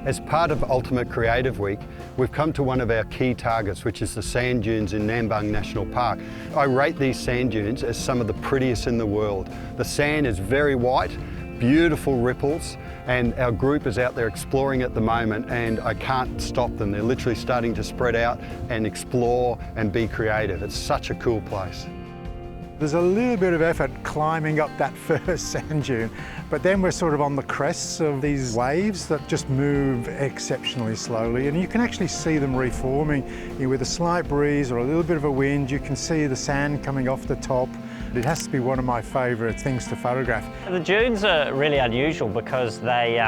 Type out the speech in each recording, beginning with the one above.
As part of Ultimate Creative Week, we've come to one of our key targets, which is the sand dunes in Nambung National Park. I rate these sand dunes as some of the prettiest in the world. The sand is very white, beautiful ripples, and our group is out there exploring at the moment, and I can't stop them. They're literally starting to spread out and explore and be creative. It's such a cool place. There's a little bit of effort climbing up that first sand dune, but then we're sort of on the crests of these waves that just move exceptionally slowly, and you can actually see them reforming. With a slight breeze or a little bit of a wind, you can see the sand coming off the top. It has to be one of my favourite things to photograph. The dunes are really unusual because they,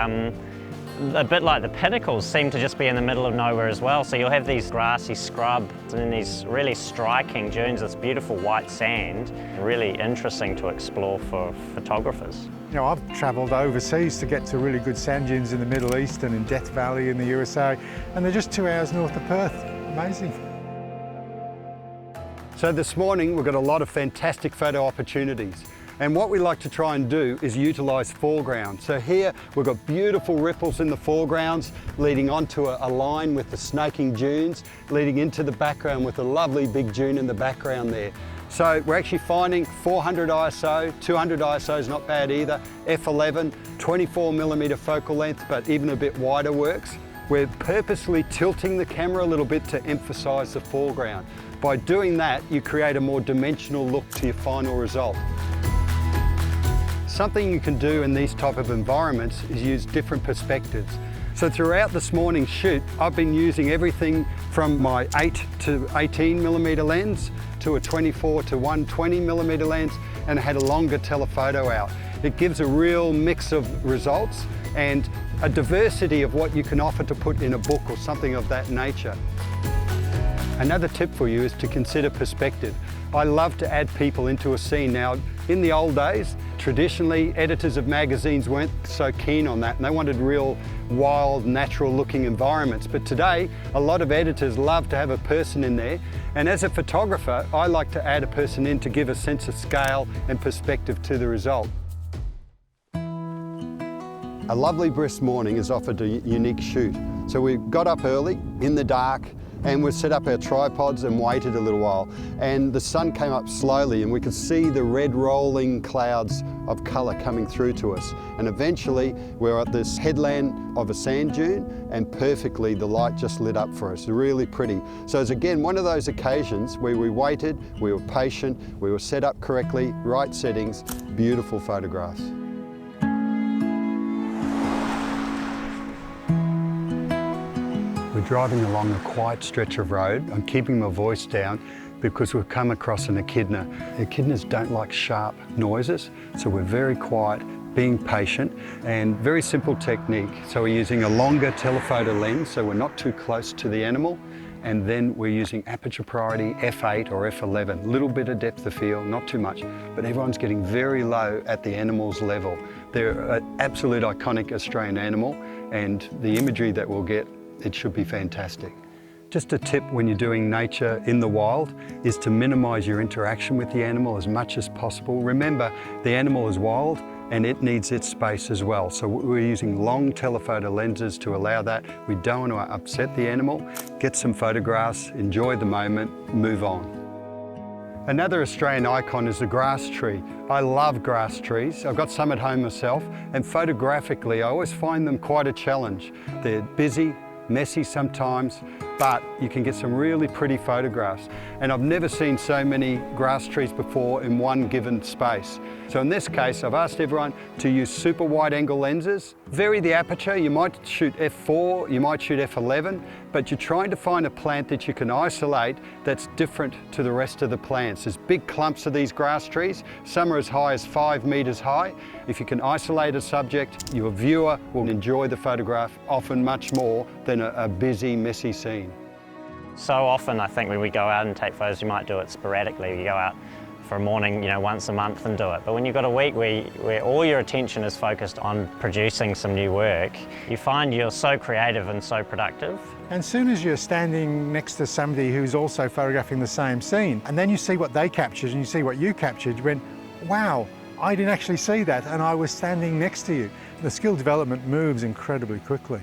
a bit like the pinnacles, seem to just be in the middle of nowhere as well. So you'll have these grassy scrub and then these really striking dunes, this beautiful white sand, really interesting to explore for photographers. You know, I've travelled overseas to get to really good sand dunes in the Middle East and in Death Valley in the USA, and they're just 2 hours north of Perth. Amazing. So this morning we've got a lot of fantastic photo opportunities. And what we like to try and do is utilise foreground. So here we've got beautiful ripples in the foregrounds leading onto a line with the snaking dunes, leading into the background with a lovely big dune in the background there. So we're actually finding 400 ISO, 200 ISO is not bad either, f11, 24mm focal length, but even a bit wider works. We're purposely tilting the camera a little bit to emphasise the foreground. By doing that, you create a more dimensional look to your final result. Something you can do in these type of environments is use different perspectives. So throughout this morning's shoot, I've been using everything from my 8 to 18mm lens to a 24 to 120mm lens, and I had a longer telephoto out. It gives a real mix of results and a diversity of what you can offer to put in a book or something of that nature. Another tip for you is to consider perspective. I love to add people into a scene. Now, in the old days, traditionally, editors of magazines weren't so keen on that, and they wanted real wild, natural-looking environments. But today, a lot of editors love to have a person in there, and as a photographer, I like to add a person in to give a sense of scale and perspective to the result. A lovely brisk morning has offered a unique shoot. So we got up early, in the dark, and we set up our tripods and waited a little while. And the sun came up slowly and we could see the red rolling clouds of colour coming through to us. And eventually we're at this headland of a sand dune, and perfectly the light just lit up for us, really pretty. So it's again one of those occasions where we waited, we were patient, we were set up correctly, right settings, beautiful photographs. We're driving along a quiet stretch of road. I'm keeping my voice down because we've come across an echidna. Echidnas don't like sharp noises, so we're very quiet, being patient, and very simple technique. So we're using a longer telephoto lens, so we're not too close to the animal, and then we're using aperture priority f8 or f11, little bit of depth of field, not too much, but everyone's getting very low at the animal's level. They're an absolute iconic Australian animal, and the imagery that we'll get, it should be fantastic. Just a tip when you're doing nature in the wild is to minimise your interaction with the animal as much as possible. Remember, the animal is wild and it needs its space as well. So we're using long telephoto lenses to allow that. We don't want to upset the animal. Get some photographs, enjoy the moment, move on. Another Australian icon is the grass tree. I love grass trees. I've got some at home myself, and photographically I always find them quite a challenge. They're busy, messy sometimes, but you can get some really pretty photographs. And I've never seen so many grass trees before in one given space. So in this case, I've asked everyone to use super wide angle lenses. Vary the aperture, you might shoot f4, you might shoot f11, but you're trying to find a plant that you can isolate that's different to the rest of the plants. There's big clumps of these grass trees. Some are as high as 5 metres high. If you can isolate a subject, your viewer will enjoy the photograph often much more than a busy, messy scene. So often I think when we go out and take photos, you might do it sporadically. You go out for a morning, once a month and do it. But when you've got a week where all your attention is focused on producing some new work, you find you're so creative and so productive. And as soon as you're standing next to somebody who's also photographing the same scene, and then you see what they captured and you see what you captured, you went, wow, I didn't actually see that and I was standing next to you. The skill development moves incredibly quickly.